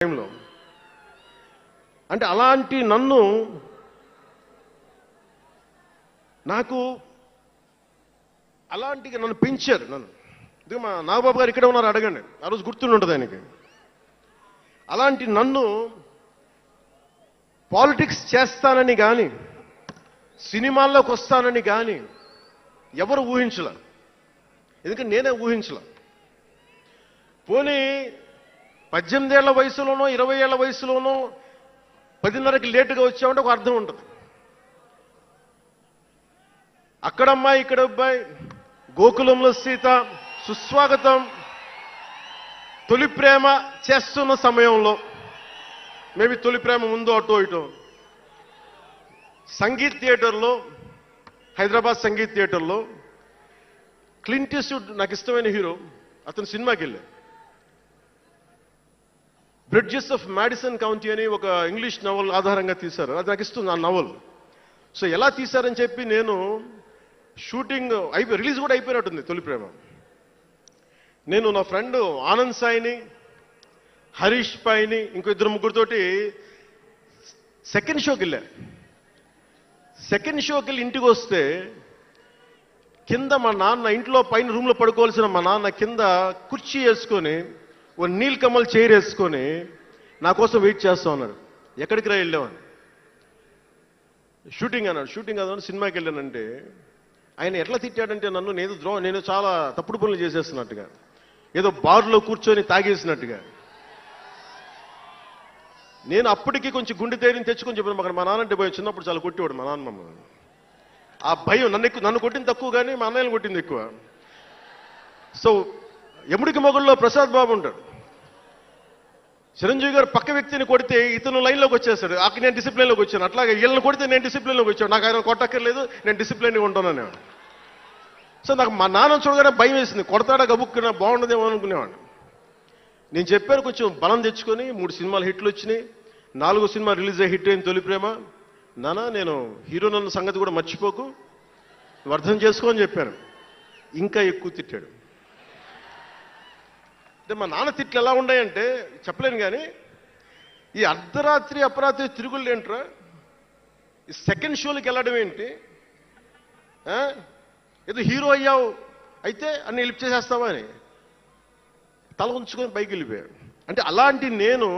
టైంలో అంటే అలాంటి నన్ను పెంచారు. ఇది మా నాగబాబు గారు ఇక్కడే ఉన్నారు, అడగండి, ఆ రోజు గుర్తుండి ఉంటుంది ఆయనకి. అలాంటి నన్ను పాలిటిక్స్ చేస్తానని కానీ సినిమాల్లోకి వస్తానని కానీ ఎవరు ఊహించలే. ఎందుకంటే నేనే ఊహించలే. పోనీ 18 ఏళ్ల వయసులోనో 20 ఏళ్ల వయసులోనో 10:30కి లేటుగా వచ్చామంటే ఒక అర్థం ఉంటుంది. అక్కడమ్మాయి ఇక్కడ అబ్బాయి, గోకులంలో సీత, సుస్వాగతం, తొలి ప్రేమ చేస్తున్న సమయంలో, మేబీ తొలి ప్రేమ ముందు అటో ఇటో, సంగీత్ థియేటర్లో, హైదరాబాద్ సంగీత్ థియేటర్లో క్లింట్ ఈస్ట్వుడ్ నాకు ఇష్టమైన హీరో, అతను సినిమాకి వెళ్ళా. బ్రిడ్జెస్ ఆఫ్ మాడిసన్ కౌంటీ అని ఒక ఇంగ్లీష్ నవల్ ఆధారంగా తీశారు. అది నాకు ఇస్తుంది ఆ నవల్. సో ఎలా తీశారని చెప్పి నేను షూటింగ్ రిలీజ్ కూడా అయిపోయినట్టుంది తొలి ప్రేమ. నేను నా ఫ్రెండ్ ఆనంద్ సాయిని, హరీష్ పాయిని, ఇంకో 2-3తోటి సెకండ్ షోకి వెళ్ళా. సెకండ్ షోకి వెళ్ళి ఇంటికి వస్తే కింద మా నాన్న, ఇంట్లో పైన రూమ్లో పడుకోవాల్సిన మా నాన్న కింద కుర్చీ వేసుకొని ఓ నీల్ కమల్ చైర్ వేసుకొని నా కోసం వెయిట్ చేస్తా ఉన్నాడు. ఎక్కడికి రా వెళ్ళామని. షూటింగ్ అన్నాడు. షూటింగ్ అదని సినిమాకి వెళ్ళానంటే ఆయన ఎట్లా తిట్టాడంటే నన్ను నేను చాలా తప్పుడు పనులు చేసేస్తున్నట్టుగా, ఏదో బార్లో కూర్చొని తాగేసినట్టుగా. నేను అప్పటికి కొంచెం గుండె ధైర్యం తెచ్చుకొని చెప్పాను. అక్కడ మా నాన్నంటే భయం, చిన్నప్పుడు చాలా కొట్టేవాడు మా నాన్న మమ్మల్ని. ఆ భయం నన్ను కొట్టింది తక్కువ కానీ మా అన్నయ్యను కొట్టింది ఎక్కువ. సో ఎముడికి మొగుల్లో ప్రసాద్ బాబు ఉంటాడు. చిరంజీవి గారు పక్క వ్యక్తిని కొడితే ఇతను లైన్లోకి వచ్చేస్తాడు. అక్కడ నేను డిసిప్లిన్లోకి వచ్చాను. అట్లాగే వీళ్ళని కొడితే నేను డిసిప్లిన్లోకి వచ్చాను. నాకు ఆయన కొట్టక్కర్లేదు, నేను డిసిప్లిన్గా ఉంటానని. సో నాకు మా నాన్న చూడగానే భయం వేసింది. కొడతాడా గబుక్కున బాగుండదేమో అనుకునేవాడు. నేను చెప్పాను కొంచెం బలం తెచ్చుకొని. 3 సినిమాలు హిట్లు వచ్చినాయి, 4వ సినిమా రిలీజ్ అయ్యి హిట్ అయింది తొలి ప్రేమ. నాన్న నేను హీరో నన్న సంగతి కూడా మర్చిపోకు, నువ్వు అర్థం చేసుకో అని చెప్పాను. ఇంకా ఎక్కువ తిట్టాడు. అంటే మా నాన్న తిట్లు ఎలా ఉన్నాయంటే చెప్పలేను. కానీ ఈ అర్ధరాత్రి అపరాత్రి తిరుగుళ్ళు ఏంట్రా, ఈ సెకండ్ షోలకి వెళ్ళడం ఏంటి, ఏదో హీరో అయ్యావు అయితే అన్ని హెల్ప్ చేసేస్తావా అని తల ఉంచుకొని పైకి వెళ్ళిపోయాడు. అంటే అలాంటి నేను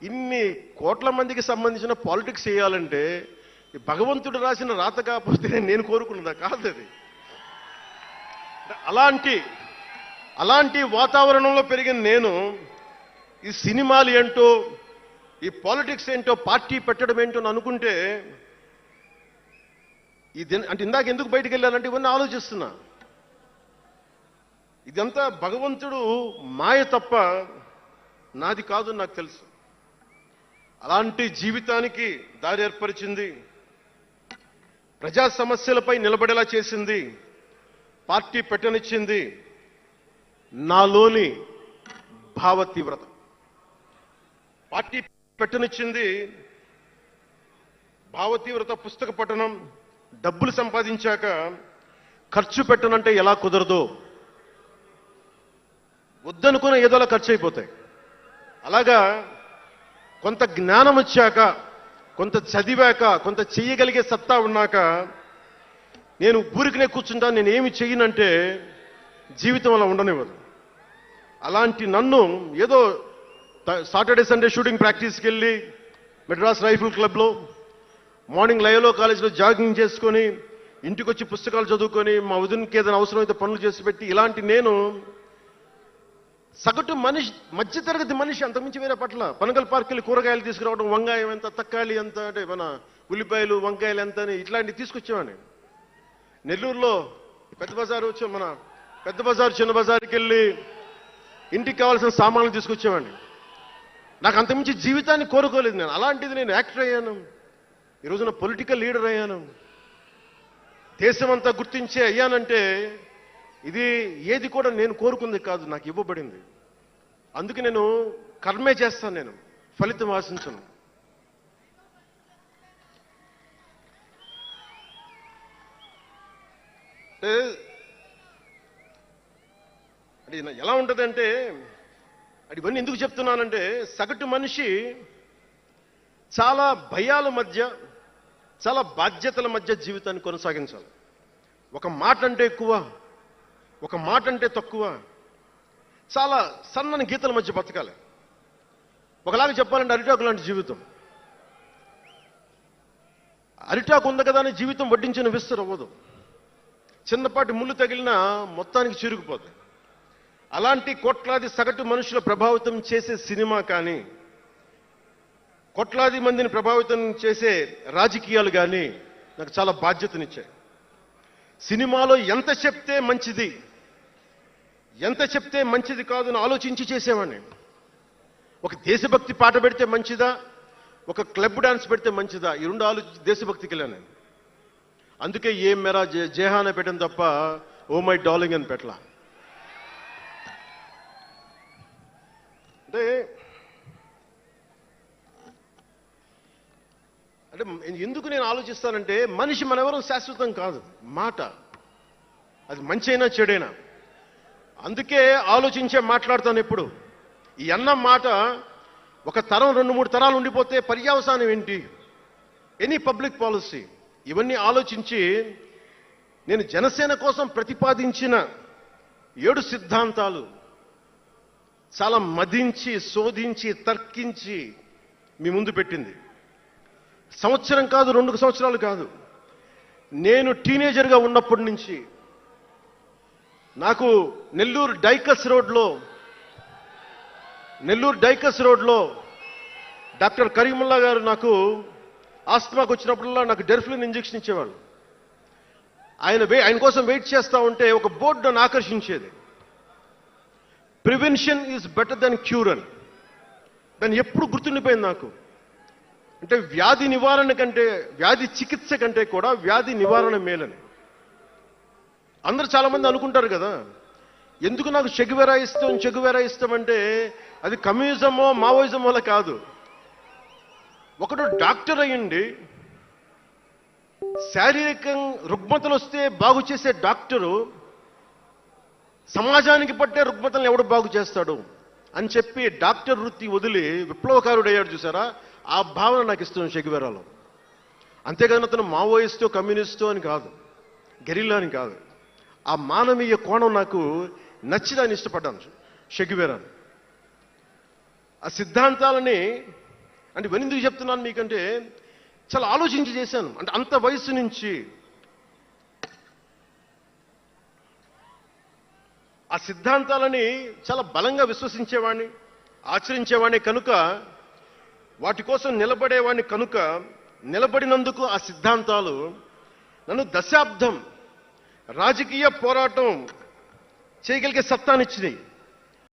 ఇన్ని కోట్ల మందికి సంబంధించిన పాలిటిక్స్ చేయాలంటే భగవంతుడు రాసిన రాత కాకపోతే నేను కోరుకున్నదా కాదు అది. అలాంటి వాతావరణంలో పెరిగిన నేను ఈ సినిమాలు ఏంటో, ఈ పాలిటిక్స్ ఏంటో, పార్టీ పెట్టడం ఏంటో అనుకుంటే అంటే ఇందాక ఎందుకు బయటికి వెళ్ళానంటే ఇవన్నీ ఆలోచిస్తున్నా. ఇదంతా భగవంతుడు మాయ తప్ప నాది కాదు నాకు తెలుసు. అలాంటి జీవితానికి దారి ఏర్పరిచింది, ప్రజా సమస్యలపై నిలబడేలా చేసింది, పార్టీ పెట్టనిచ్చింది నాలోని భావ తీవ్రత. పార్టీ పెట్టనిచ్చింది భావ తీవ్రత. పుస్తక పఠనం, డబ్బులు సంపాదించాక ఖర్చు పెట్టనంటే ఎలా కుదరదో, వద్దనుకున్న ఏదోలా ఖర్చు అయిపోతాయి. అలాగా కొంత జ్ఞానం వచ్చాక, కొంత చదివాక, కొంత చెయ్యగలిగే సత్తా ఉన్నాక నేను ఊరికనే కూర్చుంటాను, నేను ఏమి చెయ్యనంటే జీవితం అలా ఉండనివ్వదు. అలాంటి నన్ను ఏదో సాటర్డే సండే షూటింగ్ ప్రాక్టీస్కి వెళ్ళి మెడ్రాస్ రైఫిల్ క్లబ్లో, మార్నింగ్ లయోలా కాలేజీలో జాగింగ్ చేసుకొని, ఇంటికి వచ్చి పుస్తకాలు చదువుకొని, మా వదినకి ఏదైనా అవసరమైతే పనులు చేసి పెట్టి, ఇలాంటి నేను సగటు మనిషి, మధ్యతరగతి మనిషి, అంతకుమించి వేరే పట్ల. పనగల్ పార్క్ వెళ్ళి కూరగాయలు తీసుకురావడం, వంకాయ ఎంత, తక్కాలి ఎంత, అంటే మన ఉల్లిపాయలు వంకాయలు ఎంత అని ఇట్లాంటివి తీసుకొచ్చేవాడిని. నెల్లూరులో పెద్ద బజారు వచ్చాం, మన పెద్ద బజారు చిన్న బజార్కి వెళ్ళి ఇంటికి కావాల్సిన సామాన్లు తీసుకొచ్చేవాడిని. నాకు అంతకుమించి జీవితాన్ని కోరుకోలేదు నేను. అలాంటిది నేను యాక్టర్ అయ్యాను, ఈ రోజున పొలిటికల్ లీడర్ అయ్యాను, దేశమంతా గుర్తించే అయ్యానంటే ఇది ఏది కూడా నేను కోరుకుంది కాదు, నాకు ఇవ్వబడింది. అందుకే నేను కర్మే చేస్తాను, నేను ఫలితం ఆశించను. అంటే ఎలా ఉంటుందంటే ఇవన్నీ ఎందుకు చెప్తున్నానంటే సగటు మనిషి చాలా భయాల మధ్య, చాలా బాధ్యతల మధ్య జీవితాన్ని కొనసాగించాలి. ఒక మాట అంటే ఎక్కువ, ఒక మాట అంటే తక్కువ, చాలా సన్నని గీతల మధ్య బతకాలి. ఒకలాగా చెప్పాలంటే అరిటాకు లాంటి జీవితం. అరిటాకు ఉంది కదా అని జీవితం వడ్డించిన విస్తరు అవ్వదు. చిన్నపాటి ముళ్ళు తగిలినా మొత్తానికి చిరుగుపోతుంది. అలాంటి కోట్లాది సగటు మనుషుల ప్రభావితం చేసే సినిమా కానీ, కోట్లాది మందిని ప్రభావితం చేసే రాజకీయాలు కానీ నాకు చాలా బాధ్యతనిచ్చాయి. సినిమాలో ఎంత చెప్తే మంచిది, ఎంత చెప్తే మంచిది కాదని ఆలోచించి చేసేవాడిని. ఒక దేశభక్తి పాట పెడితే మంచిదా, ఒక క్లబ్ డాన్స్ పెడితే మంచిదా, ఈ రెండు ఆలోచించి దేశభక్తికి వెళ్ళాను నేను. అందుకే ఏ మేరా జేహానే పెట్టాను తప్ప ఓ మై డార్లింగ్ అని పెట్టలా. అంటే ఎందుకు నేను ఆలోచిస్తానంటే, మనిషి మనెవరం శాశ్వతం కాదు. మాట అది మంచైనా చెడైనా. అందుకే ఆలోచించే మాట్లాడతాను ఎప్పుడు. ఈ అన్న మాట ఒక తరం 2-3 తరాలు ఉండిపోతే పర్యవసానం ఏంటి, ఎనీ పబ్లిక్ పాలసీ, ఇవన్నీ ఆలోచించి నేను జనసేన కోసం ప్రతిపాదించిన 7 సిద్ధాంతాలు చాలా మదించి, శోధించి, తర్కించి మీ ముందు పెట్టింది. సంవత్సరం కాదు, 2 సంవత్సరాలు కాదు, నేను టీనేజర్గా ఉన్నప్పటి నుంచి నాకు నెల్లూరు డైకస్ రోడ్లో డాక్టర్ కరీముల్లా గారు నాకు ఆస్మాకు వచ్చినప్పుడల్లా నాకు డెర్ఫ్లిన్ ఇంజెక్షన్ ఇచ్చేవాళ్ళు. ఆయన కోసం వెయిట్ చేస్తూ ఉంటే ఒక బోర్డు నన్ను ఆకర్షించేది, prevention is better than cure అని. దాన్ని ఎప్పుడు గుర్తుండిపోయింది నాకు. అంటే వ్యాధి నివారణ కంటే, వ్యాధి చికిత్స కంటే కూడా వ్యాధి నివారణ మేలని. అందరూ చాలా మంది అనుకుంటారు కదా, ఎందుకు నాకు చెగువెరా ఇష్టం అంటే అది కమ్యూనిజమో మావోయిజం వల్ల కాదు. ఒకడు డాక్టర్ అయ్యండి, శారీరక రుగ్మతలు వస్తే బాగు చేసే డాక్టరు సమాజానికి పట్టే రుగ్మతలను ఎవడు బాగు చేస్తాడు అని చెప్పి డాక్టర్ వృత్తి వదిలి విప్లవకారుడయ్యాడు చూసారా, ఆ భావన నాకు ఇస్తుంది చెగువెరాలో. అంతేగాని అతను మావోయిస్టో కమ్యూనిస్టో అని కాదు, గెరిల్లా అని కాదు. ఆ మానవీయ కోణం నాకు నచ్చి దాన్ని ఇష్టపడ్డాను చెగువెరాని. ఆ సిద్ధాంతాలని అంటే ఎందుకు చెప్తున్నాను మీకంటే, చాలా ఆలోచించి చేశాను. అంటే అంత వయసు నుంచి ఆ సిద్ధాంతాలని చాలా బలంగా విశ్వసించేవాడిని, ఆచరించేవాడిని కనుక, వాటి కోసం నిలబడేవాడిని కనుక, నిలబడినందుకు ఆ సిద్ధాంతాలు నన్ను దశాబ్దం రాజకీయ పోరాటం చేయగలిగే సత్తానిచ్చినాయి.